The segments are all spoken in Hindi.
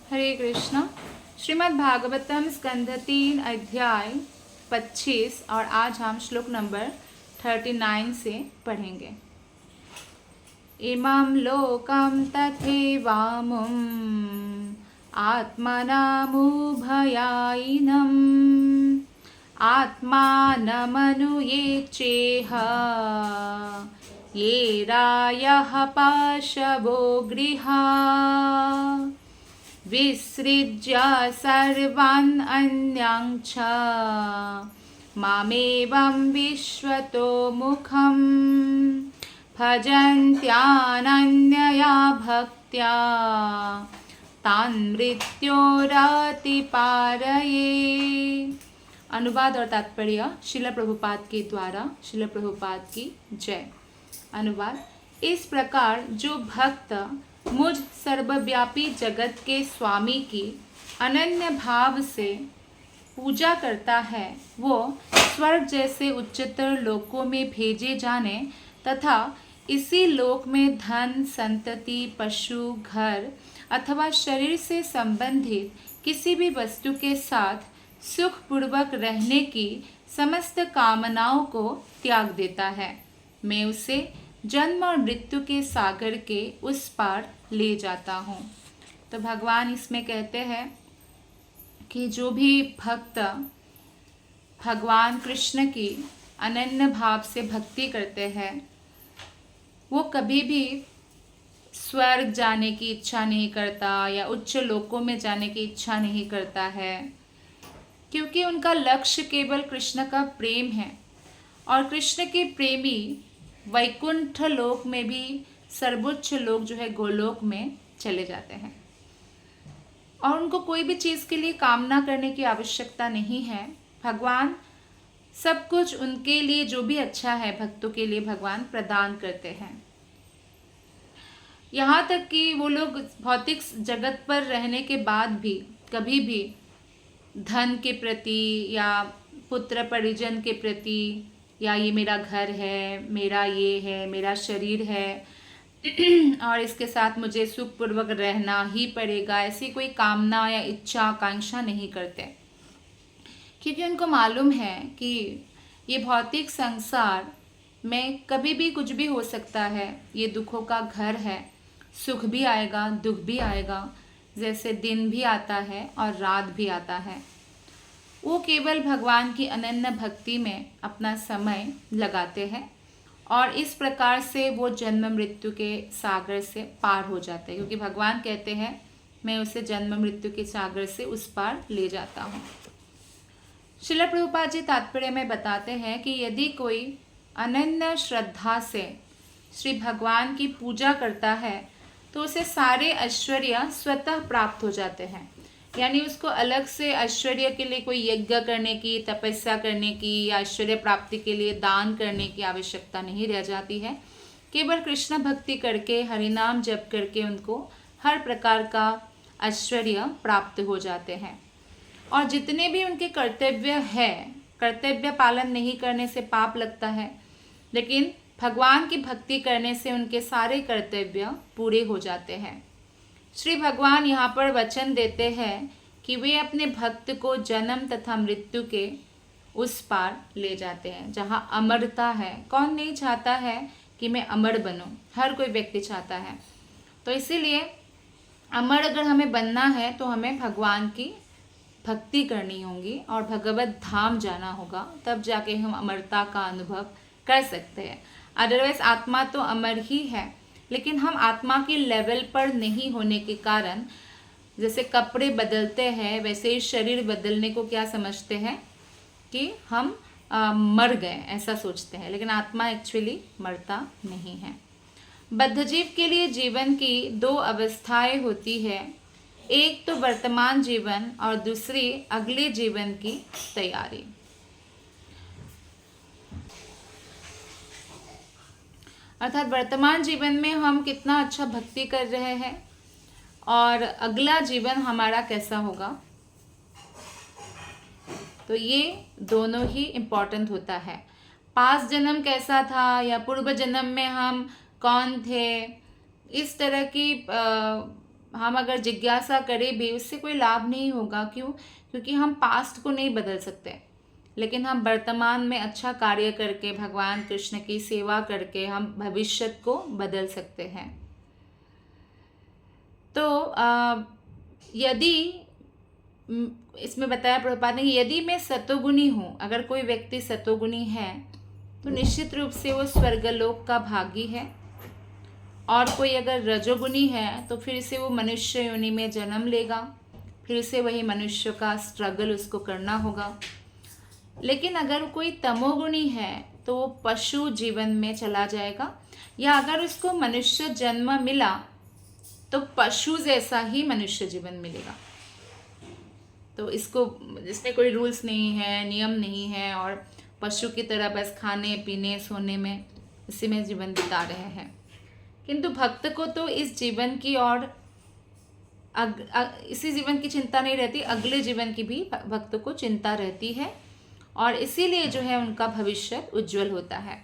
हरे कृष्णा। श्रीमद् भागवतम स्कंध 3 अध्याय 25 और आज हम श्लोक नंबर 39 से पढ़ेंगे। इमं लोकं तथैवामुम् आत्मनामुभयायिनम् आत्मानमनुयेचेह ये रायः पाशवो गृहा विसृज्य सर्वान् अन्यान् च मामेवं विश्वतो मुखं भजन्त्यानन्यया भक्त्या तान् मृत्योरतिपारये। अनुवाद और तात्पर्य शिल प्रभुपाद के द्वारा। शिल प्रभुपाद की जय। अनुवाद। इस प्रकार जो भक्त मुझ सर्वव्यापी जगत के स्वामी की अनन्य भाव से पूजा करता है वो स्वर्ग जैसे उच्चतर लोकों में भेजे जाने तथा इसी लोक में धन, संतति, पशु, घर अथवा शरीर से संबंधित किसी भी वस्तु के साथ सुखपूर्वक रहने की समस्त कामनाओं को त्याग देता है, मैं उसे जन्म और मृत्यु के सागर के उस पार ले जाता हूँ। तो भगवान इसमें कहते हैं कि जो भी भक्त भगवान कृष्ण की अनन्य भाव से भक्ति करते हैं वो कभी भी स्वर्ग जाने की इच्छा नहीं करता या उच्च लोकों में जाने की इच्छा नहीं करता है, क्योंकि उनका लक्ष्य केवल कृष्ण का प्रेम है और कृष्ण के प्रेमी वैकुंठ लोक में भी सर्वोच्च लोक जो है गोलोक में चले जाते हैं और उनको कोई भी चीज़ के लिए कामना करने की आवश्यकता नहीं है। भगवान सब कुछ उनके लिए जो भी अच्छा है भक्तों के लिए भगवान प्रदान करते हैं। यहाँ तक कि वो लोग भौतिक जगत पर रहने के बाद भी कभी भी धन के प्रति या पुत्र परिजन के प्रति या ये मेरा घर है, मेरा ये है, मेरा शरीर है और इसके साथ मुझे सुखपूर्वक रहना ही पड़ेगा, ऐसी कोई कामना या इच्छा आकांक्षा नहीं करते, क्योंकि उनको मालूम है कि ये भौतिक संसार में कभी भी कुछ भी हो सकता है। ये दुखों का घर है, सुख भी आएगा, दुख भी आएगा, जैसे दिन भी आता है और रात भी आता है। वो केवल भगवान की अनन्य भक्ति में अपना समय लगाते हैं और इस प्रकार से वो जन्म मृत्यु के सागर से पार हो जाते हैं, क्योंकि भगवान कहते हैं मैं उसे जन्म मृत्यु के सागर से उस पार ले जाता हूँ। श्रील प्रभुपाद जी तात्पर्य में बताते हैं कि यदि कोई अनन्य श्रद्धा से श्री भगवान की पूजा करता है तो उसे सारे ऐश्वर्य स्वतः प्राप्त हो जाते हैं, यानी उसको अलग से ऐश्वर्य के लिए कोई यज्ञ करने की, तपस्या करने की या ऐश्वर्य प्राप्ति के लिए दान करने की आवश्यकता नहीं रह जाती है। केवल कृष्ण भक्ति करके, हरिनाम जप करके उनको हर प्रकार का ऐश्वर्य प्राप्त हो जाते हैं और जितने भी उनके कर्तव्य है, कर्तव्य पालन नहीं करने से पाप लगता है, लेकिन भगवान की भक्ति करने से उनके सारे कर्तव्य पूरे हो जाते हैं। श्री भगवान यहाँ पर वचन देते हैं कि वे अपने भक्त को जन्म तथा मृत्यु के उस पार ले जाते हैं जहाँ अमरता है। कौन नहीं चाहता है कि मैं अमर बनूं, हर कोई व्यक्ति चाहता है। तो इसीलिए अमर अगर हमें बनना है तो हमें भगवान की भक्ति करनी होगी और भगवत धाम जाना होगा, तब जाके हम अमरता का अनुभव कर सकते हैं। अदरवाइज आत्मा तो अमर ही है, लेकिन हम आत्मा के लेवल पर नहीं होने के कारण जैसे कपड़े बदलते हैं वैसे ही शरीर बदलने को क्या समझते हैं कि हम मर गए, ऐसा सोचते हैं, लेकिन आत्मा एक्चुअली मरता नहीं है। बद्धजीव के लिए जीवन की दो अवस्थाएं होती है, एक तो वर्तमान जीवन और दूसरी अगले जीवन की तैयारी। अर्थात वर्तमान जीवन में हम कितना अच्छा भक्ति कर रहे हैं और अगला जीवन हमारा कैसा होगा, तो ये दोनों ही इम्पोर्टेंट होता है। पास्ट जन्म कैसा था या पूर्व जन्म में हम कौन थे, इस तरह की हम अगर जिज्ञासा करें भी उससे कोई लाभ नहीं होगा। क्यों? क्योंकि हम पास्ट को नहीं बदल सकते, लेकिन हम वर्तमान में अच्छा कार्य करके, भगवान कृष्ण की सेवा करके हम भविष्य को बदल सकते हैं। तो यदि इसमें बताया प्रभुपाद ने, यदि मैं सतोगुणी हूँ, अगर कोई व्यक्ति सतोगुणी है तो निश्चित रूप से वो स्वर्गलोक का भागी है, और कोई अगर रजोगुणी है तो फिर से वो मनुष्य योनि में जन्म लेगा, फिर से वही मनुष्य का स्ट्रगल उसको करना होगा। लेकिन अगर कोई तमोगुणी है तो वो पशु जीवन में चला जाएगा, या अगर उसको मनुष्य जन्म मिला तो पशु जैसा ही मनुष्य जीवन मिलेगा। तो इसको, इसमें कोई रूल्स नहीं है, नियम नहीं है, और पशु की तरह बस खाने पीने सोने में इसी में जीवन बिता रहे हैं। किंतु भक्त को तो इस जीवन की और इसी जीवन की चिंता नहीं रहती, अगले जीवन की भी भक्त को चिंता रहती है, और इसीलिए जो है उनका भविष्य उज्जवल होता है।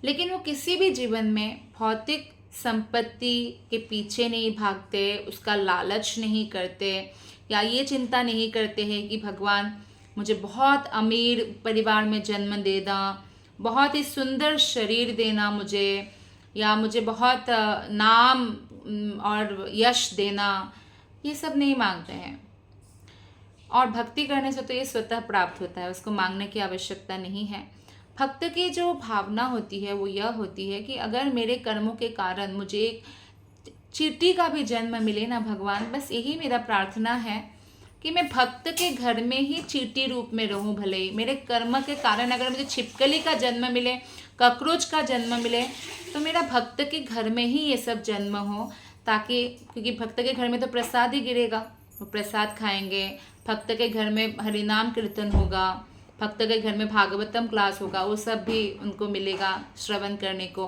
लेकिन वो किसी भी जीवन में भौतिक संपत्ति के पीछे नहीं भागते, उसका लालच नहीं करते, या ये चिंता नहीं करते हैं कि भगवान मुझे बहुत अमीर परिवार में जन्म देना, बहुत ही सुंदर शरीर देना मुझे, या मुझे बहुत नाम और यश देना, ये सब नहीं मांगते हैं। और भक्ति करने से तो ये स्वतः प्राप्त होता है, उसको मांगने की आवश्यकता नहीं है। भक्त की जो भावना होती है वो यह होती है कि अगर मेरे कर्मों के कारण मुझे एक चींटी का भी जन्म मिले ना भगवान, बस यही मेरा प्रार्थना है कि मैं भक्त के घर में ही चींटी रूप में रहूं। भले ही मेरे कर्म के कारण अगर मुझे छिपकली का जन्म मिले, कॉकरोच का जन्म मिले, तो मेरा भक्त के घर में ही ये सब जन्म हो, ताकि, क्योंकि भक्त के घर में तो प्रसाद ही गिरेगा, वो प्रसाद खाएंगे, भक्त के घर में हरिनाम कीर्तन होगा, भक्त के घर में भागवतम क्लास होगा, वो सब भी उनको मिलेगा श्रवण करने को।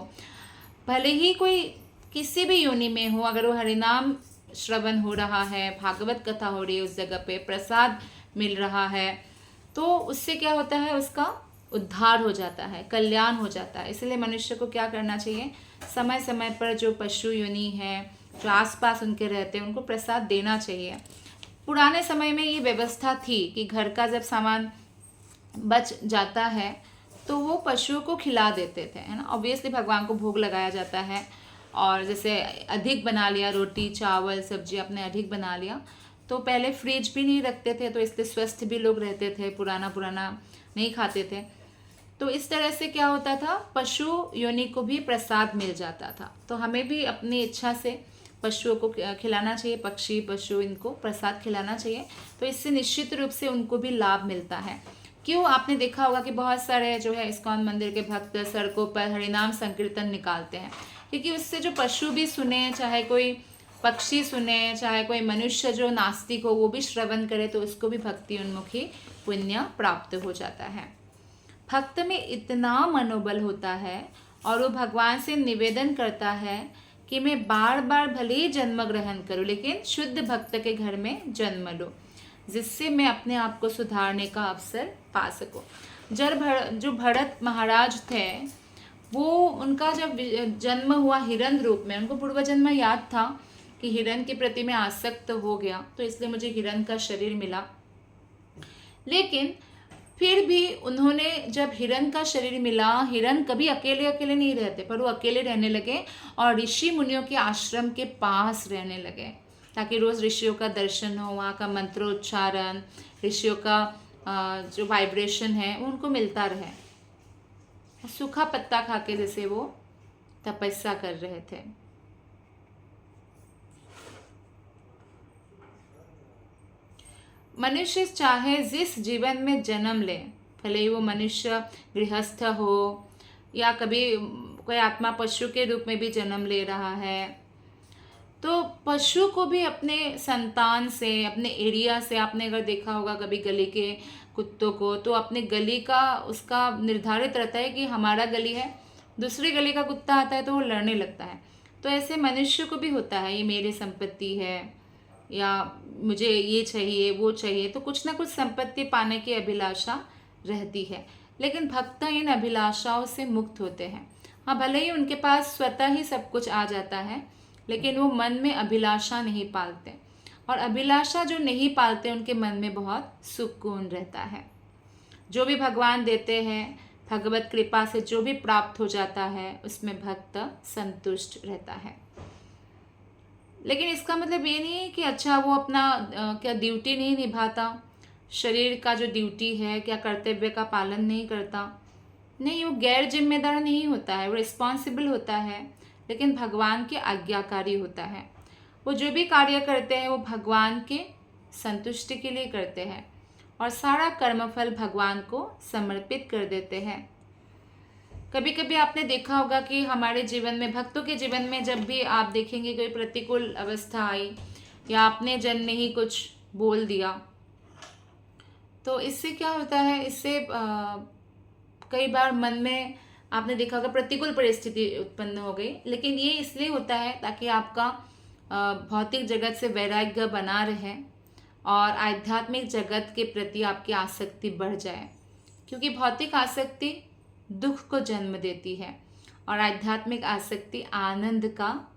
भले ही कोई किसी भी योनि में हो, अगर वो हरिनाम श्रवण हो रहा है, भागवत कथा हो रही है, उस जगह पे प्रसाद मिल रहा है, तो उससे क्या होता है, उसका उद्धार हो जाता है, कल्याण हो जाता है। इसलिए मनुष्य को क्या करना चाहिए, समय समय पर जो पशु योनि है, जो आसपास उनके रहते हैं, उनको प्रसाद देना चाहिए। पुराने समय में ये व्यवस्था थी कि घर का जब सामान बच जाता है तो वो पशुओं को खिला देते थे, है ना। ऑब्वियसली भगवान को भोग लगाया जाता है, और जैसे अधिक बना लिया, रोटी चावल सब्जी आपने अधिक बना लिया, तो पहले फ्रिज भी नहीं रखते थे, तो इसलिए स्वस्थ भी लोग रहते थे, पुराना नहीं खाते थे। तो इस तरह से क्या होता था, पशु योनि को भी प्रसाद मिल जाता था। तो हमें भी अपनी इच्छा से पशुओं को खिलाना चाहिए, पक्षी पशु इनको प्रसाद खिलाना चाहिए, तो इससे निश्चित रूप से उनको भी लाभ मिलता है। क्यों, आपने देखा होगा कि बहुत सारे जो है इस्कॉन मंदिर के भक्त सड़कों पर हरिनाम संकीर्तन निकालते हैं, क्योंकि उससे जो पशु भी सुने, चाहे कोई पक्षी सुने, चाहे कोई मनुष्य जो नास्तिक हो वो भी श्रवण करे, तो उसको भी भक्ति उन्मुखी पुण्य प्राप्त हो जाता है। भक्त में इतना मनोबल होता है और वो भगवान से निवेदन करता है कि मैं बार बार भले ही जन्म ग्रहण करूं, लेकिन शुद्ध भक्त के घर में जन्म लो, जिससे मैं अपने आप को सुधारने का अवसर पा सकूं। जो भरत महाराज थे, वो उनका जब जन्म हुआ हिरण रूप में, उनको पूर्व जन्म याद था कि हिरण के प्रति मैं आसक्त हो गया, तो इसलिए मुझे हिरण का शरीर मिला। लेकिन फिर भी उन्होंने, जब हिरण का शरीर मिला, हिरण कभी अकेले अकेले नहीं रहते, पर वो अकेले रहने लगे और ऋषि मुनियों के आश्रम के पास रहने लगे, ताकि रोज ऋषियों का दर्शन हो, वहाँ का मंत्रोच्चारण, ऋषियों का जो वाइब्रेशन है वो उनको मिलता रहे। सूखा पत्ता खा के जैसे वो तपस्या कर रहे थे। मनुष्य चाहे जिस जीवन में जन्म ले, भले ही वो मनुष्य गृहस्थ हो या कभी कोई आत्मा पशु के रूप में भी जन्म ले रहा है, तो पशु को भी अपने संतान से, अपने एरिया से, आपने अगर देखा होगा कभी गली के कुत्तों को, तो अपने गली का उसका निर्धारित रहता है कि हमारा गली है, दूसरी गली का कुत्ता आता है तो वो लड़ने लगता है। तो ऐसे मनुष्य को भी होता है, ये मेरी संपत्ति है या मुझे ये चाहिए वो चाहिए, तो कुछ ना कुछ संपत्ति पाने की अभिलाषा रहती है। लेकिन भक्त इन अभिलाषाओं से मुक्त होते हैं। हाँ, भले ही उनके पास स्वतः ही सब कुछ आ जाता है, लेकिन वो मन में अभिलाषा नहीं पालते, और अभिलाषा जो नहीं पालते उनके मन में बहुत सुकून रहता है। जो भी भगवान देते हैं, भगवत कृपा से जो भी प्राप्त हो जाता है, उसमें भक्त संतुष्ट रहता है। लेकिन इसका मतलब ये नहीं है कि अच्छा वो अपना क्या ड्यूटी नहीं निभाता, शरीर का जो ड्यूटी है, क्या कर्तव्य का पालन नहीं करता। नहीं, वो गैर जिम्मेदार नहीं होता है, वो रिस्पॉन्सिबल होता है, लेकिन भगवान के आज्ञाकारी होता है। वो जो भी कार्य करते हैं वो भगवान के संतुष्टि के लिए करते हैं, और सारा कर्मफल भगवान को समर्पित कर देते हैं। कभी कभी आपने देखा होगा कि हमारे जीवन में, भक्तों के जीवन में, जब भी आप देखेंगे कोई प्रतिकूल अवस्था आई या आपने जन ने ही कुछ बोल दिया, तो इससे क्या होता है, इससे कई बार मन में आपने देखा होगा प्रतिकूल परिस्थिति उत्पन्न हो गई। लेकिन ये इसलिए होता है ताकि आपका भौतिक जगत से वैराग्य बना रहे और आध्यात्मिक जगत के प्रति आपकी आसक्ति बढ़ जाए, क्योंकि भौतिक आसक्ति दुख को जन्म देती है और आध्यात्मिक आसक्ति आनंद का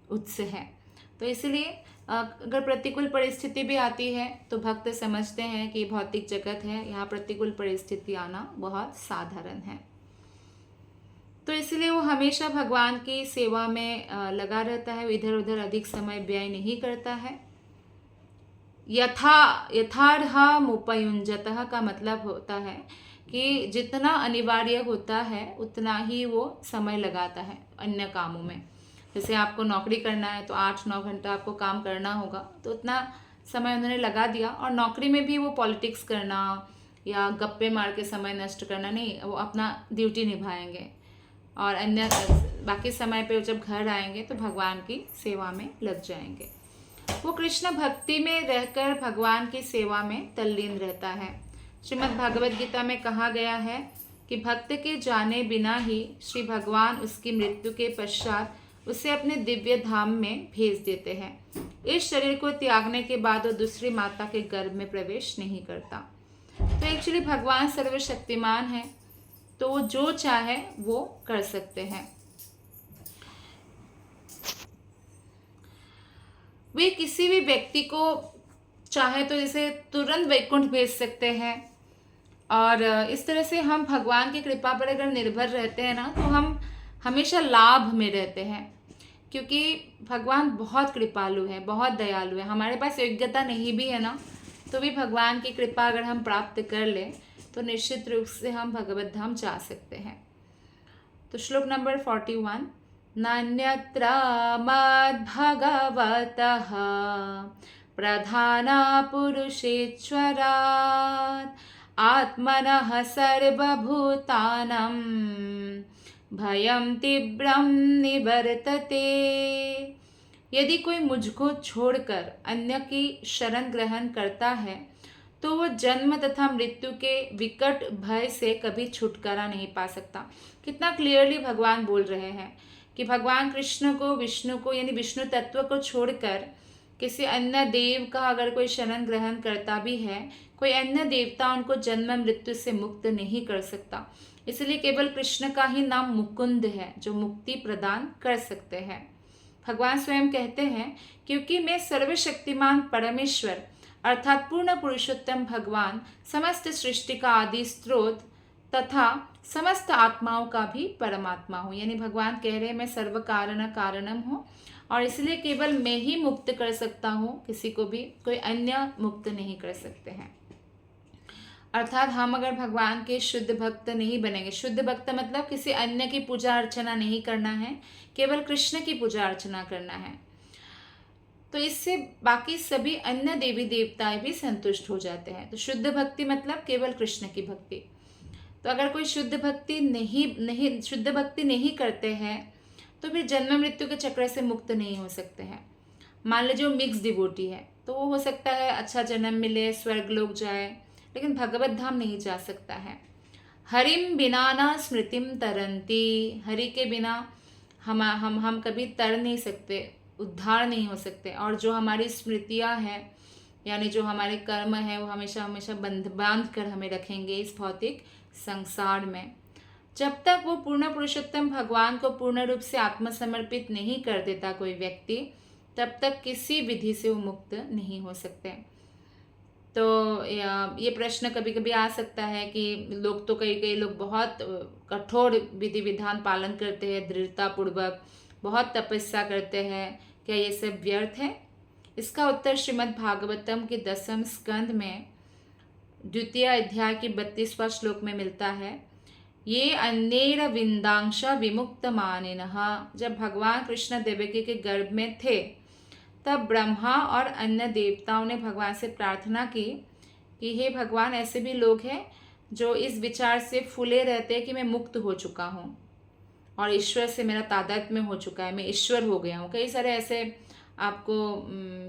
उत्स है। तो इसलिए अगर प्रतिकूल परिस्थिति भी आती है तो भक्त समझते हैं कि भौतिक जगत है, यहाँ प्रतिकूल परिस्थिति आना बहुत साधारण है। तो इसलिए वो हमेशा भगवान की सेवा में लगा रहता है, इधर उधर अधिक समय व्यय नहीं करता है। यथार्हमुपयुञ्जतः का मतलब होता है कि जितना अनिवार्य होता है उतना ही वो समय लगाता है अन्य कामों में। जैसे आपको नौकरी करना है तो 8-9 घंटा आपको काम करना होगा, तो उतना समय उन्होंने लगा दिया। और नौकरी में भी वो पॉलिटिक्स करना या गप्पे मार के समय नष्ट करना नहीं, वो अपना ड्यूटी निभाएंगे और अन्य बाकी समय पे जब घर आएंगे तो भगवान की सेवा में लग जाएंगे। वो कृष्ण भक्ति में रहकर भगवान की सेवा में तल्लीन रहता है। श्रीमद् भागवत गीता में कहा गया है कि भक्त के जाने बिना ही श्री भगवान उसकी मृत्यु के पश्चात उसे अपने दिव्य धाम में भेज देते हैं। इस शरीर को त्यागने के बाद वो दूसरी माता के गर्भ में प्रवेश नहीं करता। तो एक्चुअली भगवान सर्वशक्तिमान है, तो वो जो चाहे वो कर सकते हैं। वे किसी भी व्यक्ति को चाहे तो जैसे तुरंत वैकुंठ भेज सकते हैं, और इस तरह से हम भगवान की कृपा पर अगर निर्भर रहते हैं ना तो हम हमेशा लाभ में रहते हैं, क्योंकि भगवान बहुत कृपालु है, बहुत दयालु है। हमारे पास योग्यता नहीं भी है ना, तो भी भगवान की कृपा अगर हम प्राप्त कर लें तो निश्चित रूप से हम भगवत धाम जा सकते हैं। तो श्लोक नंबर 41, नान्यत्र मद्भगवतः प्रधाना पुरुषेश्वरात् आत्मनः सर्वभूतानां भयं तीव्रं निवर्तते। यदि कोई मुझको छोड़कर अन्य की शरण ग्रहण करता है तो वो जन्म तथा मृत्यु के विकट भय से कभी छुटकारा नहीं पा सकता। कितना क्लियरली भगवान बोल रहे हैं कि भगवान कृष्ण को, विष्णु को, यानी विष्णु तत्व को छोड़कर किसी अन्य देव का अगर कोई शरण ग्रहण करता भी है, कोई अन्य देवता उनको जन्म मृत्यु से मुक्त नहीं कर सकता। इसलिए केवल कृष्ण का ही नाम मुकुंद है जो मुक्ति प्रदान कर सकते हैं। भगवान स्वयं कहते हैं, क्योंकि मैं सर्वशक्तिमान परमेश्वर अर्थात पूर्ण पुरुषोत्तम भगवान समस्त सृष्टि का आदि स्रोत तथा समस्त आत्माओं का भी परमात्मा हूँ। यानी भगवान कह रहे हैं मैं सर्व कारण कारणम हूँ, और इसलिए केवल मैं ही मुक्त कर सकता हूँ, किसी को भी कोई अन्य मुक्त नहीं कर सकते हैं। अर्थात हम अगर भगवान के शुद्ध भक्त नहीं बनेंगे, शुद्ध भक्त मतलब किसी अन्य की पूजा अर्चना नहीं करना है, केवल कृष्ण की पूजा अर्चना करना है, तो इससे बाकी सभी अन्य देवी देवताएं भी संतुष्ट हो जाते हैं। तो शुद्ध भक्ति मतलब केवल कृष्ण की भक्ति। तो अगर कोई शुद्ध भक्ति नहीं करते हैं तो फिर जन्म मृत्यु के चक्र से मुक्त नहीं हो सकते हैं। मान लीजिए वो मिक्स डिवोटी है तो वो हो सकता है अच्छा जन्म मिले, स्वर्ग लोग जाए, लेकिन भगवत धाम नहीं जा सकता है। हरिम बिना ना स्मृतिम तरंती, हरि के बिना हम कभी तर नहीं सकते, उद्धार नहीं हो सकते। और जो हमारी स्मृतियाँ हैं यानी जो हमारे कर्म हैं वो हमेशा हमेशा बांध कर हमें रखेंगे इस भौतिक संसार में। जब तक वो पूर्ण पुरुषोत्तम भगवान को पूर्ण रूप से आत्मसमर्पित नहीं कर देता कोई व्यक्ति, तब तक किसी विधि से वो मुक्त नहीं हो सकते। तो ये प्रश्न कभी कभी आ सकता है कि लोग तो कई लोग बहुत कठोर विधि विधान पालन करते हैं, दृढ़ता पूर्वक बहुत तपस्या करते हैं, क्या ये सब व्यर्थ है? इसका उत्तर श्रीमद् भागवतम के 10वें स्कंद में द्वितीय अध्याय की 32वां श्लोक में मिलता है। ये अन्येर विंदांश विमुक्त मानिनः। जब भगवान कृष्ण देवकी के गर्भ में थे, तब ब्रह्मा और अन्य देवताओं ने भगवान से प्रार्थना की कि हे भगवान, ऐसे भी लोग हैं जो इस विचार से फूले रहते हैं कि मैं मुक्त हो चुका हूँ और ईश्वर से मेरा तादात्म्य हो चुका है, मैं ईश्वर हो गया हूँ। कई सारे ऐसे आपको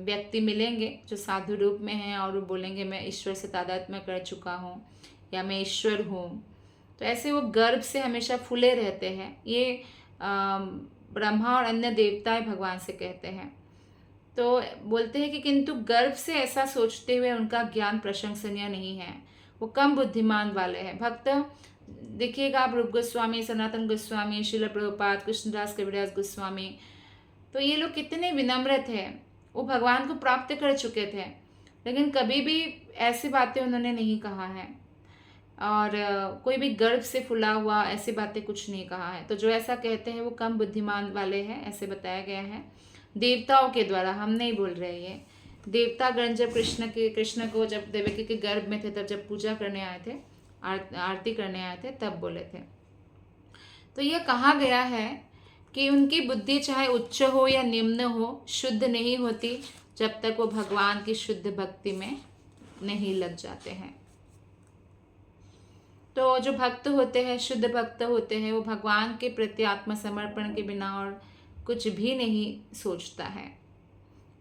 व्यक्ति मिलेंगे जो साधु रूप में हैं और वो बोलेंगे मैं ईश्वर से तादात्म्य कर चुका हूँ या मैं ईश्वर हूँ। तो ऐसे वो गर्भ से हमेशा फूले रहते हैं। ये ब्रह्मा और अन्य देवताएं भगवान से कहते हैं। तो बोलते हैं कि किंतु गर्भ से ऐसा सोचते हुए उनका ज्ञान प्रशंसनीय नहीं है, वो कम बुद्धिमान वाले हैं। भक्त देखिएगा आप, रूप गोस्वामी, सनातन गोस्वामी, श्रील प्रभुपाद, कृष्णदास कविराज गोस्वामी, तो ये लोग कितने विनम्र थे। वो भगवान को प्राप्त कर चुके थे, लेकिन कभी भी ऐसी बातें उन्होंने नहीं कहा है और कोई भी गर्भ से फुला हुआ ऐसी बातें कुछ नहीं कहा है। तो जो ऐसा कहते हैं वो कम बुद्धिमान वाले हैं, ऐसे बताया गया है देवताओं के द्वारा, हम नहीं बोल रहे। ये देवतागण जब कृष्ण को जब देवकी के गर्भ में थे, तब जब पूजा करने आए थे, आरती करने आए थे, तब बोले थे। तो यह कहा गया है कि उनकी बुद्धि चाहे उच्च हो या निम्न हो, शुद्ध नहीं होती जब तक वो भगवान की शुद्ध भक्ति में नहीं लग जाते हैं। तो जो भक्त होते हैं, शुद्ध भक्त होते हैं, वो भगवान के प्रति आत्मसमर्पण के बिना और कुछ भी नहीं सोचता है,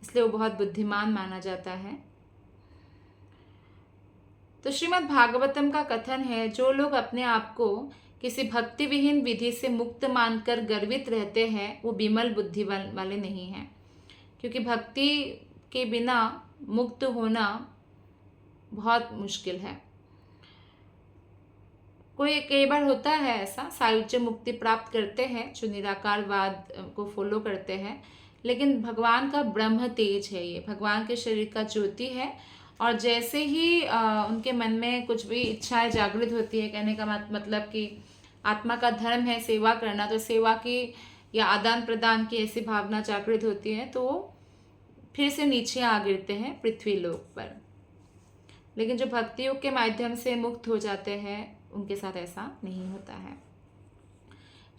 इसलिए वो बहुत बुद्धिमान माना जाता है। तो श्रीमद् भागवतम का कथन है, जो लोग अपने आप को किसी भक्ति विहीन विधि से मुक्त मानकर गर्वित रहते हैं, वो विमल बुद्धि वाले नहीं हैं, क्योंकि भक्ति के बिना मुक्त होना बहुत मुश्किल है। कई बार होता है ऐसा, सायुज्य मुक्ति प्राप्त करते हैं जो निराकारवाद को फॉलो करते हैं, लेकिन भगवान का ब्रह्म तेज है, ये भगवान के शरीर का ज्योति है, और जैसे ही उनके मन में कुछ भी इच्छाएं जागृत होती है, कहने का मतलब कि आत्मा का धर्म है सेवा करना, तो सेवा की या आदान प्रदान की ऐसी भावना जागृत होती है, तो फिर से नीचे आ गिरते हैं पृथ्वी लोक पर। लेकिन जो भक्ति योग के माध्यम से मुक्त हो जाते हैं, उनके साथ ऐसा नहीं होता है।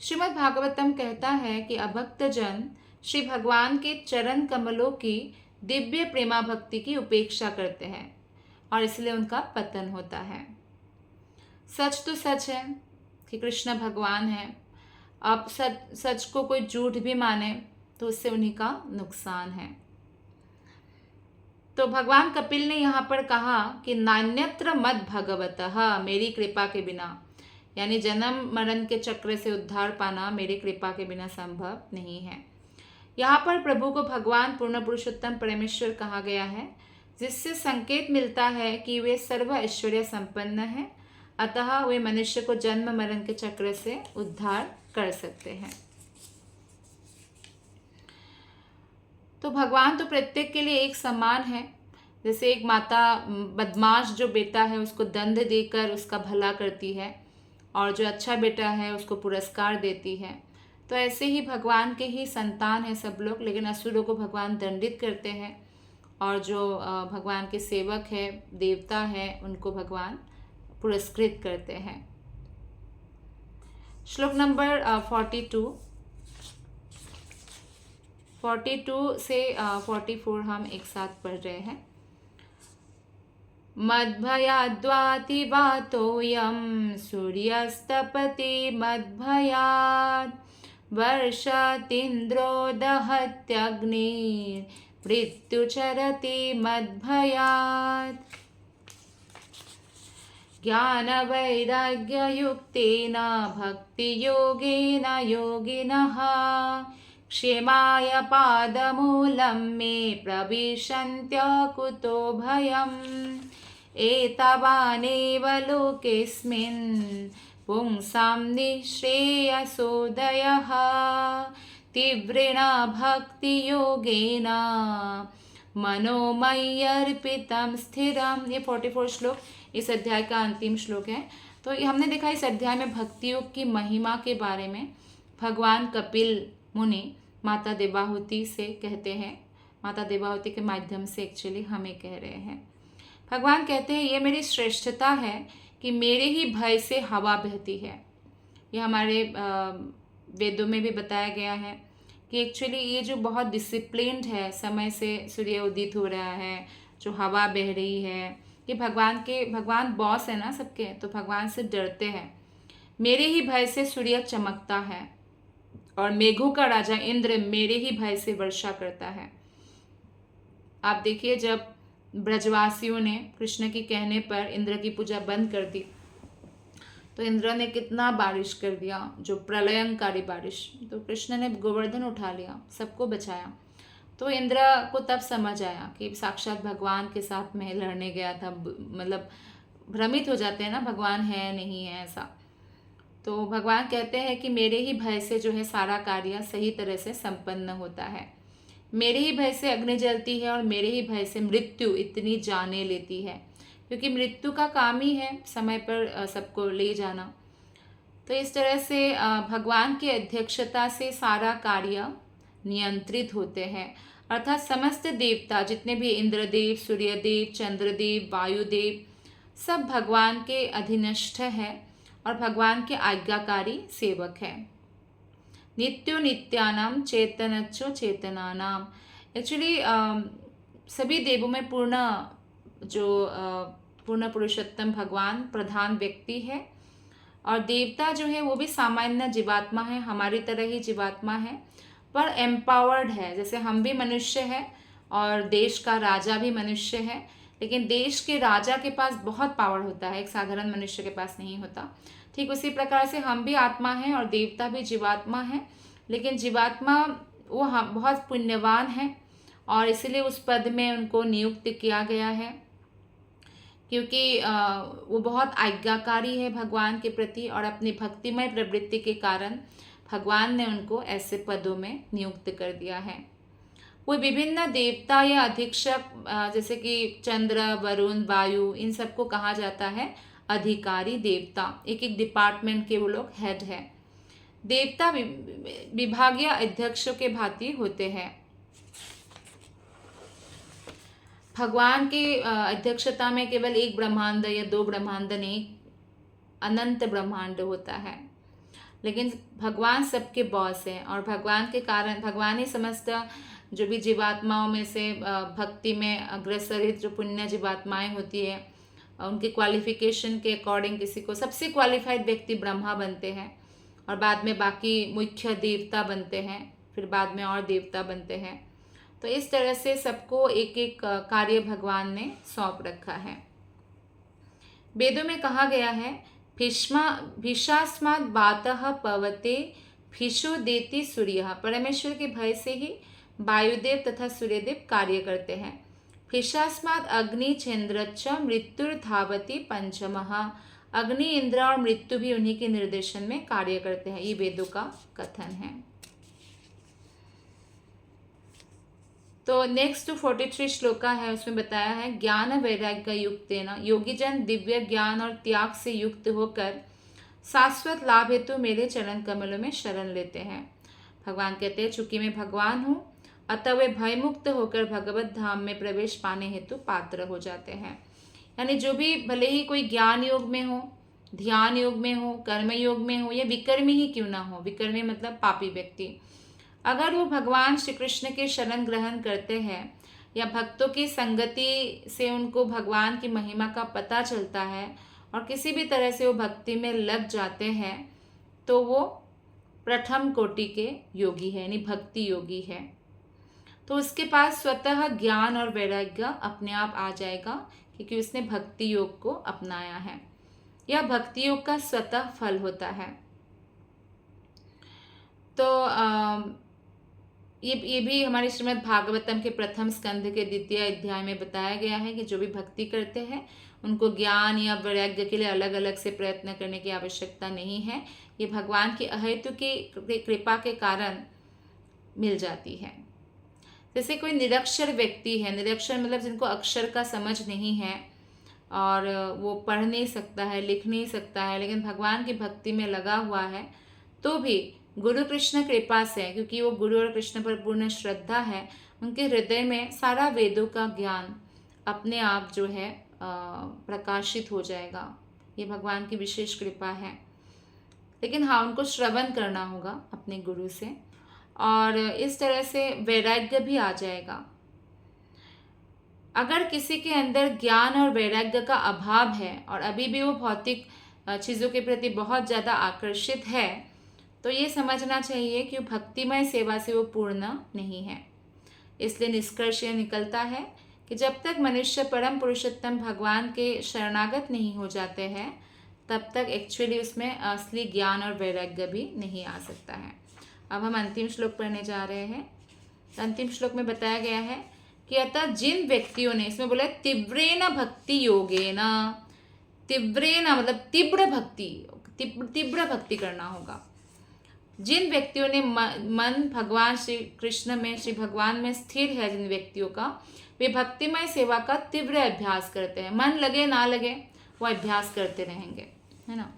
श्रीमद् भागवतम कहता है कि अभक्त जन श्री भगवान के चरण कमलों की दिव्य प्रेमा भक्ति की उपेक्षा करते हैं और इसलिए उनका पतन होता है। सच तो सच है कि कृष्ण भगवान है। अब सच को कोई झूठ भी माने तो उससे उन्हीं का नुकसान है। तो भगवान कपिल ने यहाँ पर कहा कि नान्यत्र मद भगवतः, मेरी कृपा के बिना, यानी जन्म मरण के चक्र से उद्धार पाना मेरी कृपा के बिना संभव नहीं है। यहाँ पर प्रभु को भगवान पूर्ण पुरुषोत्तम परमेश्वर कहा गया है, जिससे संकेत मिलता है कि वे सर्व ऐश्वर्य संपन्न हैं, अतः वे मनुष्य को जन्म मरण के चक्र से उद्धार कर सकते हैं। तो भगवान तो प्रत्येक के लिए एक समान है। जैसे एक माता बदमाश जो बेटा है उसको दंड देकर उसका भला करती है, और जो अच्छा बेटा है उसको पुरस्कार देती है, तो ऐसे ही भगवान के ही संतान हैं सब लोग, लेकिन असुरों को भगवान दंडित करते हैं, और जो भगवान के सेवक है, देवता है, उनको भगवान पुरस्कृत करते हैं। श्लोक नंबर 42 से 44 हम एक साथ पढ़ रहे हैं। मद्भयाद्वाति वातोऽयं सूर्यस्तपति मद्भयात्, वर्षतीन्द्रो दहत्यग्निर्मृत्युचरति मद्भयात्। ज्ञानवैराग्ययुक्तेन भक्तियोगेन योगिनः, क्षेमाय पादमूलं मे प्रविशन्त्यकुतो भयम्। एतावानेव लोकेऽस्मिन् पुंसां निःश्रेयसोदयः तीव्रेण भक्तियोगेन मनोमय्यर्पितं स्थिरम। ये 44 श्लोक इस अध्याय का अंतिम श्लोक है। तो हमने देखा इस अध्याय में भक्ति योग की महिमा के बारे में भगवान कपिल मुनि माता देवाहुति से कहते हैं। माता देवाहुति के माध्यम से एक्चुअली हमें कह रहे हैं। भगवान कहते हैं ये मेरी श्रेष्ठता है कि मेरे ही भय से हवा बहती है। ये हमारे वेदों में भी बताया गया है कि एक्चुअली ये जो बहुत डिसिप्लिन्ड है, समय से सूर्य उदित हो रहा है, जो हवा बह रही है, ये भगवान बॉस है ना सबके, तो भगवान से डरते हैं। मेरे ही भय से सूर्य चमकता है और मेघों का राजा इंद्र मेरे ही भय से वर्षा करता है। आप देखिए, जब ब्रजवासियों ने कृष्ण के कहने पर इंद्र की पूजा बंद कर दी तो इंद्र ने कितना बारिश कर दिया, जो प्रलयंकारी बारिश। तो कृष्ण ने गोवर्धन उठा लिया, सबको बचाया। तो इंद्र को तब समझ आया कि साक्षात भगवान के साथ में लड़ने गया था। मतलब भ्रमित हो जाते हैं ना, भगवान है नहीं है ऐसा। तो भगवान कहते हैं कि मेरे ही भय से जो है सारा कार्य सही तरह से संपन्न होता है। मेरे ही भय से अग्नि जलती है और मेरे ही भय से मृत्यु इतनी जाने लेती है, क्योंकि मृत्यु का काम ही है समय पर सबको ले जाना। तो इस तरह से भगवान की अध्यक्षता से सारा कार्य नियंत्रित होते हैं, अर्थात समस्त देवता जितने भी इंद्रदेव, सूर्यदेव, चंद्रदेव, वायुदेव सब भगवान के अधीनस्थ है और भगवान के आज्ञाकारी सेवक है। नित्यो नित्यानाम चेतनच्चो चेतनानाम। एक्चुअली सभी देवों में पूर्ण पुरुषोत्तम भगवान प्रधान व्यक्ति है और देवता जो है वो भी सामान्य जीवात्मा है, हमारी तरह ही जीवात्मा है, पर एम्पावर्ड है। जैसे हम भी मनुष्य है और देश का राजा भी मनुष्य है, लेकिन देश के राजा के पास बहुत पावर होता है, एक साधारण मनुष्य के पास नहीं होता। ठीक उसी प्रकार से हम भी आत्मा हैं और देवता भी जीवात्मा है, लेकिन जीवात्मा वो बहुत पुण्यवान है और इसलिए उस पद में उनको नियुक्त किया गया है, क्योंकि वो बहुत आज्ञाकारी है भगवान के प्रति और अपनी भक्तिमय प्रवृत्ति के कारण भगवान ने उनको ऐसे पदों में नियुक्त कर दिया है। वो विभिन्न देवता या अधीक्षक जैसे कि चंद्र, वरुण, वायु, इन सबको कहा जाता है अधिकारी देवता। एक एक डिपार्टमेंट के वो लोग हेड है। देवता विभागीय अध्यक्षों के भांति होते हैं। भगवान की अध्यक्षता में केवल एक ब्रह्मांड या दो ब्रह्मांड नहीं, अनंत ब्रह्मांड होता है, लेकिन भगवान सबके बॉस हैं और भगवान के कारण भगवान ही समस्त जो भी जीवात्माओं में से भक्ति में अग्रसरित जो पुण्य जीवात्माएं होती है, उनके क्वालिफिकेशन के अकॉर्डिंग किसी को सबसे क्वालिफाइड व्यक्ति ब्रह्मा बनते हैं और बाद में बाकी मुख्य देवता बनते हैं, फिर बाद में और देवता बनते हैं। तो इस तरह से सबको एक एक कार्य भगवान ने सौंप रखा है। वेदों में कहा गया है भीषास्मात् बातः पवते भीषो देति सूर्यः। परमेश्वर के भय से ही वायुदेव तथा सूर्यदेव कार्य करते हैं। भीषास्मात् अग्नि चंद्रच्च मृत्युर्धावति पंचमः। अग्नि, इंद्र और मृत्यु भी उन्हीं के निर्देशन में कार्य करते हैं, ये वेदों का कथन है। तो नेक्स्ट 43 श्लोका है, उसमें बताया है ज्ञान वैराग्य युक्तेन योगी जन दिव्य ज्ञान और त्याग से युक्त होकर शाश्वत लाभ हेतु मेरे चरण कमलों में शरण लेते हैं। भगवान कहते हैं चूंकि मैं भगवान हूँ अतः वे भयमुक्त होकर भगवत धाम में प्रवेश पाने हेतु पात्र हो जाते हैं। यानी जो भी भले ही कोई ज्ञान योग में हो, ध्यान योग में हो, कर्म योग में हो या विकर्मी ही क्यों ना हो, विकर्मी मतलब पापी व्यक्ति, अगर वो भगवान श्री कृष्ण के शरण ग्रहण करते हैं या भक्तों की संगति से उनको भगवान की महिमा का पता चलता है और किसी भी तरह से वो भक्ति में लग जाते हैं, तो वो प्रथम कोटि के योगी है, यानी भक्ति योगी है। तो उसके पास स्वतः ज्ञान और वैराग्य अपने आप आ जाएगा, क्योंकि उसने भक्ति योग को अपनाया है। यह भक्ति योग का स्वतः फल होता है। तो ये भी हमारे श्रीमद् भागवतम के प्रथम स्कंध के द्वितीय अध्याय में बताया गया है कि जो भी भक्ति करते हैं उनको ज्ञान या वैराग्य के लिए अलग अलग से प्रयत्न करने की आवश्यकता नहीं है। ये भगवान की अहेतु की कृपा के कारण मिल जाती है। जैसे कोई निरक्षर व्यक्ति है, निरक्षर मतलब जिनको अक्षर का समझ नहीं है और वो पढ़ नहीं सकता है, लिख नहीं सकता है, लेकिन भगवान की भक्ति में लगा हुआ है, तो भी गुरु कृष्ण कृपा से, क्योंकि वो गुरु और कृष्ण पर पूर्ण श्रद्धा है, उनके हृदय में सारा वेदों का ज्ञान अपने आप जो है प्रकाशित हो जाएगा। ये भगवान की विशेष कृपा है। लेकिन हाँ, उनको श्रवण करना होगा अपने गुरु से, और इस तरह से वैराग्य भी आ जाएगा। अगर किसी के अंदर ज्ञान और वैराग्य का अभाव है और अभी भी वो भौतिक चीज़ों के प्रति बहुत ज़्यादा आकर्षित है, तो ये समझना चाहिए कि भक्तिमय सेवा से वो पूर्ण नहीं है। इसलिए निष्कर्ष यह निकलता है कि जब तक मनुष्य परम पुरुषोत्तम भगवान के शरणागत नहीं हो जाते हैं, तब तक एक्चुअली उसमें असली ज्ञान और वैराग्य भी नहीं आ सकता है। अब हम अंतिम श्लोक पढ़ने जा रहे हैं। अंतिम श्लोक में बताया गया है कि अतः जिन व्यक्तियों ने, इसमें बोला तीव्रेन भक्ति योगेन, तीव्रेन मतलब तीव्र भक्ति, तीव्र भक्ति करना होगा। जिन व्यक्तियों ने मन भगवान श्री कृष्ण में, श्री भगवान में स्थिर है, जिन व्यक्तियों का, वे भक्तिमय सेवा का तीव्र अभ्यास करते हैं। मन लगे ना लगे वो अभ्यास करते रहेंगे, है ना।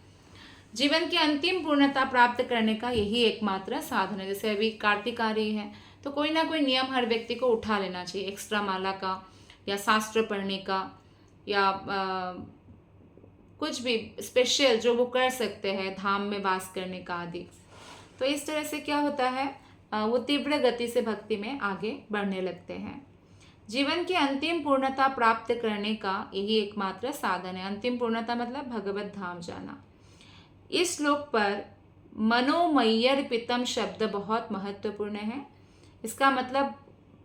जीवन की अंतिम पूर्णता प्राप्त करने का यही एकमात्र साधन है। जैसे अभी कार्तिक आ रही है, तो कोई ना कोई नियम हर व्यक्ति को उठा लेना चाहिए, एक्स्ट्रा माला का या शास्त्र पढ़ने का या कुछ भी स्पेशल जो वो कर सकते हैं, धाम में वास करने का आदि। तो इस तरह से क्या होता है, वो तीव्र गति से भक्ति में आगे बढ़ने लगते हैं। जीवन की अंतिम पूर्णता प्राप्त करने का यही एकमात्र साधन है। अंतिम पूर्णता मतलब भगवत धाम जाना। इस श्लोक पर मनोमय्यर्पितम शब्द बहुत महत्वपूर्ण है। इसका मतलब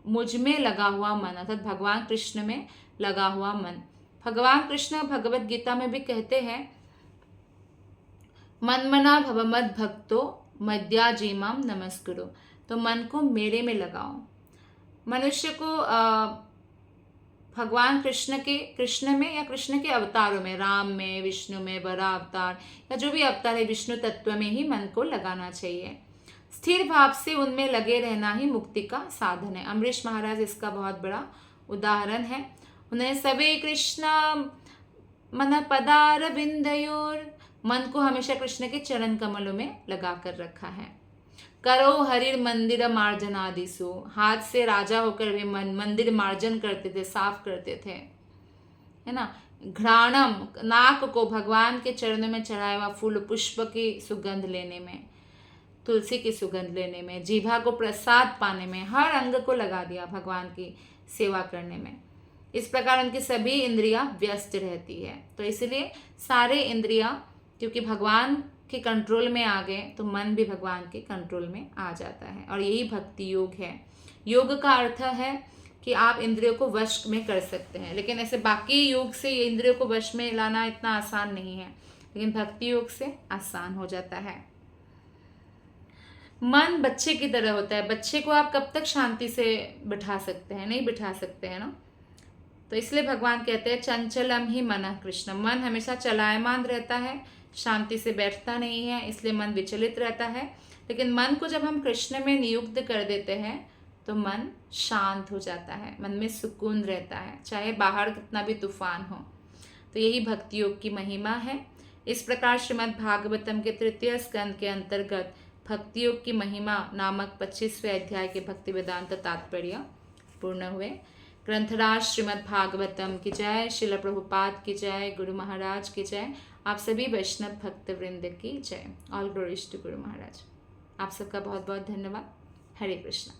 मुझ में लगा हुआ मन, अर्थात भगवान कृष्ण में लगा हुआ मन। भगवान कृष्ण भगवत गीता में भी कहते हैं, मनमना भव मद भक्तो मद्याजीमाम नमस्कुरु। तो मन को मेरे में लगाओ। मनुष्य को भगवान कृष्ण में या कृष्ण के अवतारों में, राम में, विष्णु में, वरा अवतार या जो भी अवतार है, विष्णु तत्व में ही मन को लगाना चाहिए। स्थिर भाव से उनमें लगे रहना ही मुक्ति का साधन है। अम्बरीश महाराज इसका बहुत बड़ा उदाहरण है। उन्हें सवे कृष्ण मन पदार बिंदयोर, मन को हमेशा कृष्ण के चरण कमलों में लगा कर रखा है। करो हरिर मंदिर मार्जनादिसु, हाथ से राजा होकर वे मंदिर मार्जन करते थे, साफ करते थे, है ना। घ्राणम, नाक को भगवान के चरणों में चढ़ाया हुआ फूल पुष्प की सुगंध लेने में, तुलसी की सुगंध लेने में, जीभा को प्रसाद पाने में, हर अंग को लगा दिया भगवान की सेवा करने में। इस प्रकार उनकी सभी इंद्रियां व्यस्त रहती है। तो इसलिए सारे इंद्रियां क्योंकि भगवान के कंट्रोल में आ गए, तो मन भी भगवान के कंट्रोल में आ जाता है। और यही भक्ति योग है। योग का अर्थ है कि आप इंद्रियों को वश में कर सकते हैं, लेकिन ऐसे बाकी योग से ये इंद्रियों को वश में लाना इतना आसान नहीं है, लेकिन भक्ति योग से आसान हो जाता है। मन बच्चे की तरह होता है। बच्चे को आप कब तक शांति से बिठा सकते हैं? नहीं बिठा सकते हैं ना। तो इसलिए भगवान कहते हैं चंचलम ही मनः कृष्ण, मन हमेशा चलायमान रहता है, शांति से बैठता नहीं है, इसलिए मन विचलित रहता है। लेकिन मन को जब हम कृष्ण में नियुक्त कर देते हैं तो मन शांत हो जाता है, मन में सुकून रहता है, चाहे बाहर कितना भी तूफान हो। तो यही भक्ति योग की महिमा है। इस प्रकार श्रीमद् भागवतम के तृतीय स्कंद के अंतर्गत भक्ति योग की महिमा नामक 25वें अध्याय के भक्ति वेदांत तात्पर्य पूर्ण हुए। ग्रंथराज श्रीमद् भागवतम की जय, श्रील प्रभुपाद की जय, गुरु महाराज की जय, आप सभी वैष्णव भक्त वृंद की जय। All glories to Guru Maharaj. आप सबका बहुत बहुत धन्यवाद। हरे कृष्णा।